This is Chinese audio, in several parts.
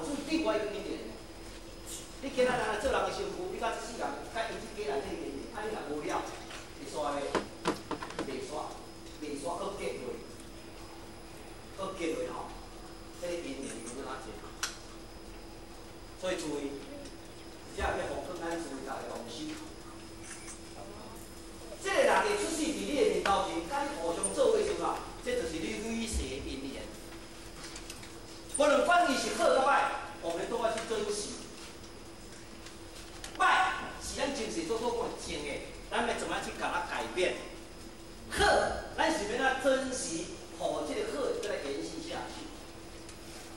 处另外一个因缘。你今仔日来做人的媳妇，你甲这世人，甲因这家内底因缘，啊，你若无了，会煞咧，袂煞，搁结落，吼，这个因缘就要哪做？所以注意，只要要互更咱注意大家东西。这个人会出世伫你的面头前，甲你互相做伙时候，这就是你累世的因缘。不论管伊是好甲歹，我们都要去珍惜。歹是咱前世所做过种的，咱要怎么样去甲它改变？好，咱是要咱珍惜，互这个好再来延续下去。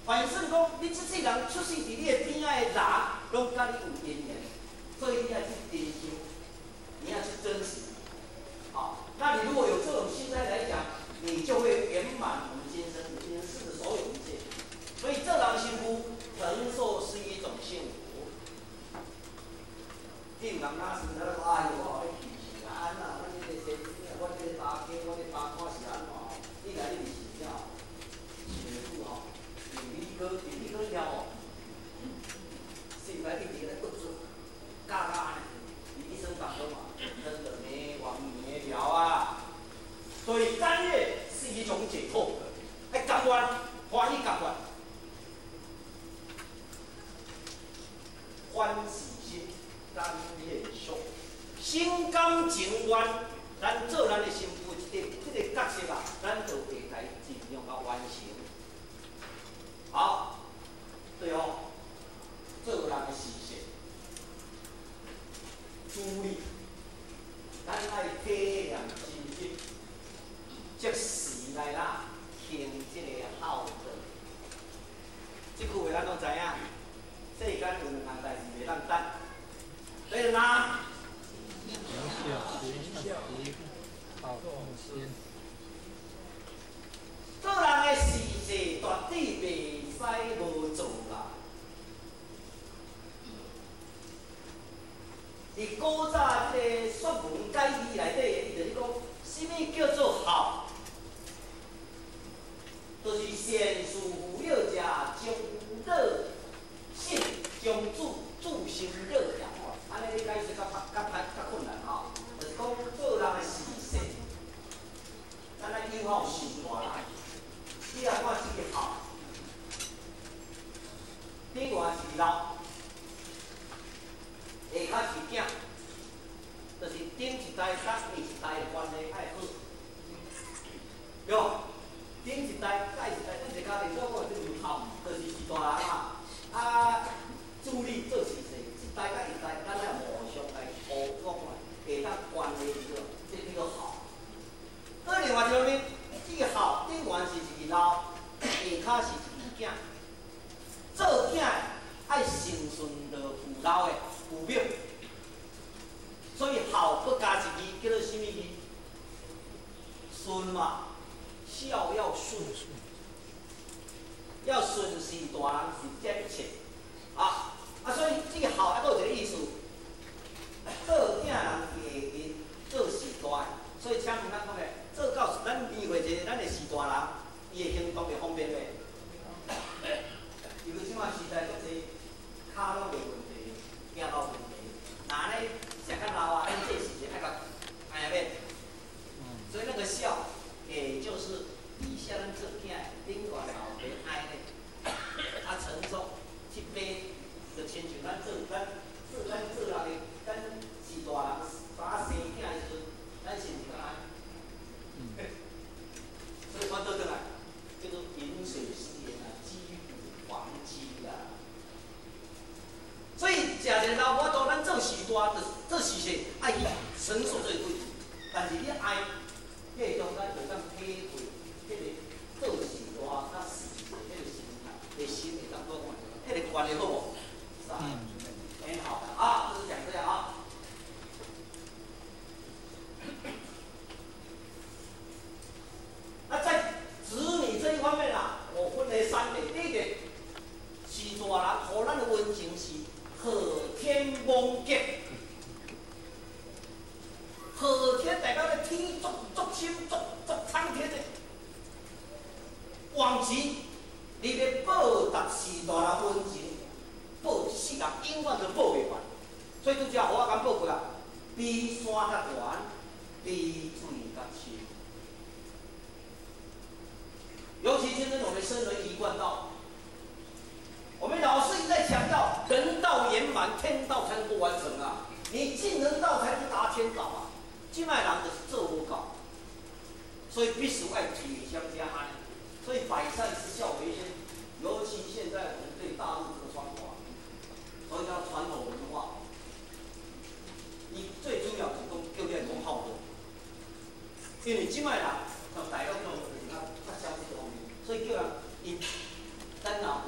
反正讲，你这世人出世伫你的边仔的人，拢甲你有因缘，所以你要去珍惜，你要去珍惜。好，那你如果有这种心态来讲，你就会圆满我们今生的所有一切。所以这人幸福承受是一种幸福。你唔通哪时在那哎呦，我咧气死啊！我这个身体，我这个大肩，我这大胯是安怎？你来你是了，辛苦吼，你哥了哦，现在你这个不准，嘎呢，你一生长得嘛，真的没完没了啊！所以甘愿是一种解脱，哎，甘愿，欢喜甘愿。欢喜心，甘愿受，心甘情愿，咱做咱的媳妇这个角色啊，咱就会来尽量啊完成。好，最后做人的事情，注意，咱爱体谅亲戚，即时来啦，听这个好的。这句话咱拢知影。世间有两项代志袂当等，第二哪？做人的事情绝对袂使无做啦。伫古早这个说文解字内底，伊就是讲，什么叫做好？就是善事有了者，将乐。信将助心热呀，安尼你解释较困难吼，就是讲做人的事情，咱来友好心大人，你若看自己好，顶端是老，下骹是囝，就是顶一代甲下一代的关系爱好，哟，顶一代甲下一代，咱一家庭我讲就是好，就是大人嘛。助力做事情，一代甲一代，咱来互相来互讲来，下当关系这叫好。搁另外一方面，这个好顶端是一个老，下骹是一个囝。做囝爱顺顺着父老的父母，所以好搁加一字叫做什么字？顺嘛，孝要顺。要顺是大人是坚持，所以这个好还有一个意思，做囝人会因做事大，所以请问咱讲的，做到咱理会者，咱的是大人，伊的行动会方便袂？因为即马时代都是骹拢有问题，行路问题，那呢食较老啊，咱这事情爱甲哎呀免，所以那个孝，也就是以下咱做囝，顶管老爸爱呢。承受去背，就亲像咱做人的，咱是大人，把生囝的时阵，咱是毋是安尼？所以看到来，叫做饮水思源啊，积谷防饥啦。所以食一个老婆肚，咱做事大，做事情爱伊承受这个位置，但是你爱，迄中咱就当体会，迄个做事大甲事情迄个心态。的心会当多讲，迄个关系好无？是吧？很好的啊，就是讲这样啊。那在子女这一方面啊，我分为3点。第一点，是大人互咱的温情是和天蒙吉，和天代表咧天足心足苍天的往期。你要报答是大人温情上永远都报袂完。所以拄则我敢报过啊，比山较悬，比水较深。尤其今天我们身为一贯道，我们老师一再强调，人道圆满，天道才能够完成啊！你进人道才能达天道啊！即卖人就是做无到，所以必须爱铁相加安。所以百善之孝为先，尤其现在我们对大陆这个传统，所以叫传统文化。你最主要是讲叫你讲好德，因为即卖人像大陆这种较相似方面，所以叫人因咱若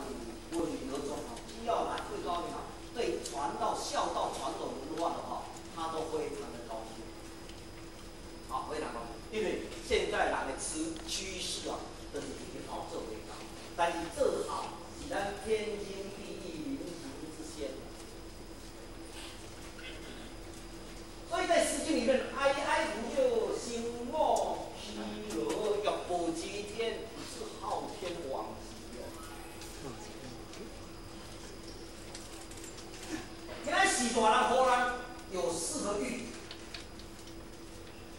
有文明而中哦，只要来最高领导对传道孝道传统文化的话，他都非常的高兴。好，非常高兴，因为现在人的趋势啊，都是以好做为高，但是做好是咱天经地义、民情之先。所以在《诗经》里面，哀哀不就，心莫疲劳，欲步极天，是昊天罔极哦。现在时大人、好人有4个喻。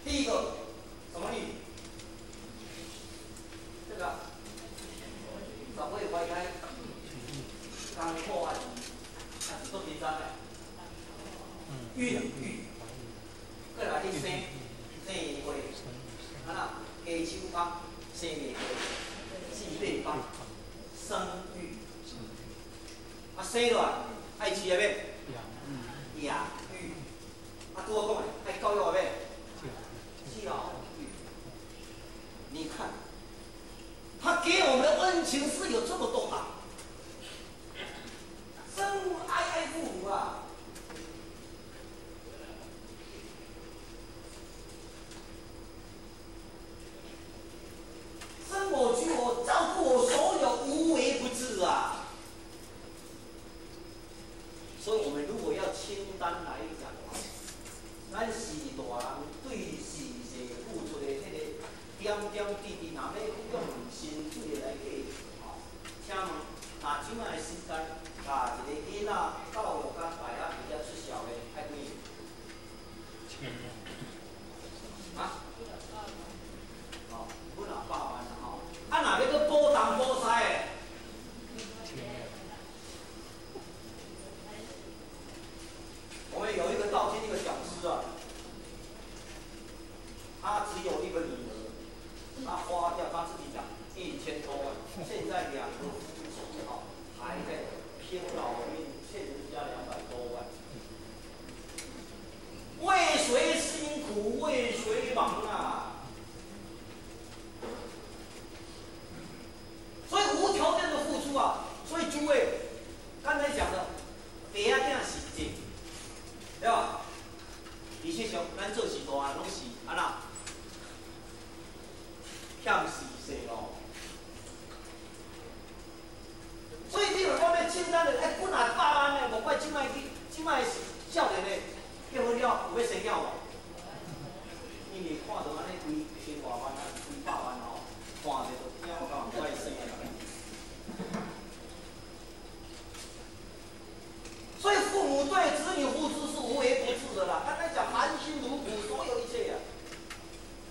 第一个什么喻？这个十尾怀开，刚破案，都紧张的。喻的喻。过来去生花，啊那家手帮生袂花，姊妹帮生育，啊生落来爱饲个咩？养育，啊拄好讲诶，爱教育个咩？教育。你看，他给我们的恩情是有这么多大，生物爱爱父母啊。生我居我，照顾我所有，无微不至啊！所以，我们如果要清单来讲的话，咱时大人对时势付出的迄个点点滴滴，若要用心血来计吼，请问，若即摆时间，甲一个囡仔教育甲大学比较出校的，爱几年？啊？哦，本来8万啦吼，啊若要搁补东补西的，我们有一个道经一个讲师啊，他只有一个女儿，他花掉他自己讲1000多万，现在2个夫妻哈还在拼老命，欠人家200多万，为谁辛苦为谁忙啊？所以无条件的付出啊！所以诸位刚才讲的，爸仔囝是真，对吧？而且上咱做事大汉拢是安那，欠事势哦。所以这个方面清单的，哎，本来8万的，无怪即摆少年的结婚了有要生囝无？因为看到安尼规千外万啊，几百万哦，看着就惊到唔怪生的。所以父母对子女付出是无微不至的啦。刚才讲含辛茹苦，所有一切啊，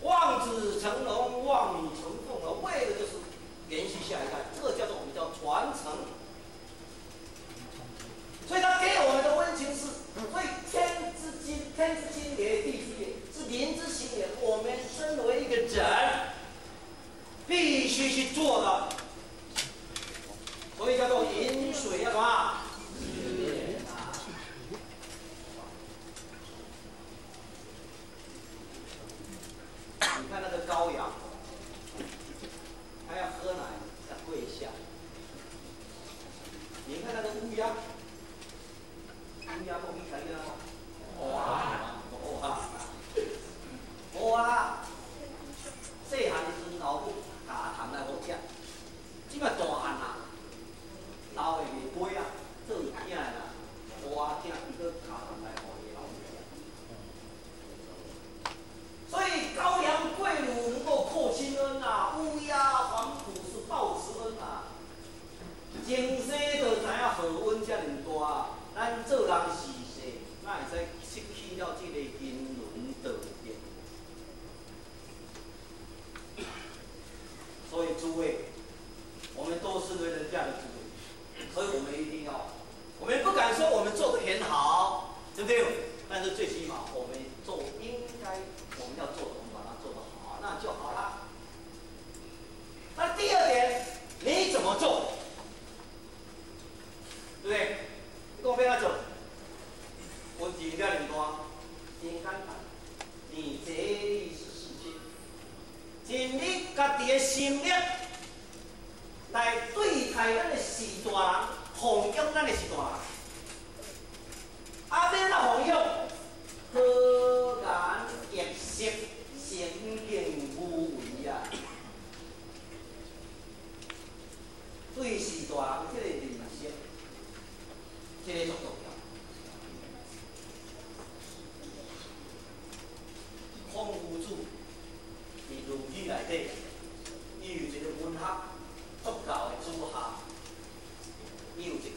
望子成龙，望女成凤啊，为的就是延续下一代，这个叫做我们叫传承。所以他给我们的温情是，所以天之经也，地之也，是民之行也。我们身为一个人，必须去做的。所以叫做饮水要什么？你看那个羔羊，它要喝奶要跪下。你看那个乌鸦，乌鸦不比才个无啊！细汉时阵老母教糖来好食，即摆大汉啊，老的袂买啊，做囝的啦，活囝伊搁教糖来互伊老母食。所以羔羊跪乳能够扣亲恩啊，乌鸦黄土是报慈恩啊。前生就知影好恩遮尔大，咱我们不敢说我们做得很好，对不对？但是最起码我们做应该我们要做的，我们把它做得好，那就好了。那第二点，你怎么做？对不对？你讲要安怎？问题不要很大，很简单，你这里是事情，尽你家己的心力来对待咱的士大人，奉养咱的士大人。啊，免啊奉养，和颜悦色，诚敬无为啊！对士大人这个认识，这个足重要。孔夫子伫《论语》内底，伊有一个文学作教的主下，伊有一天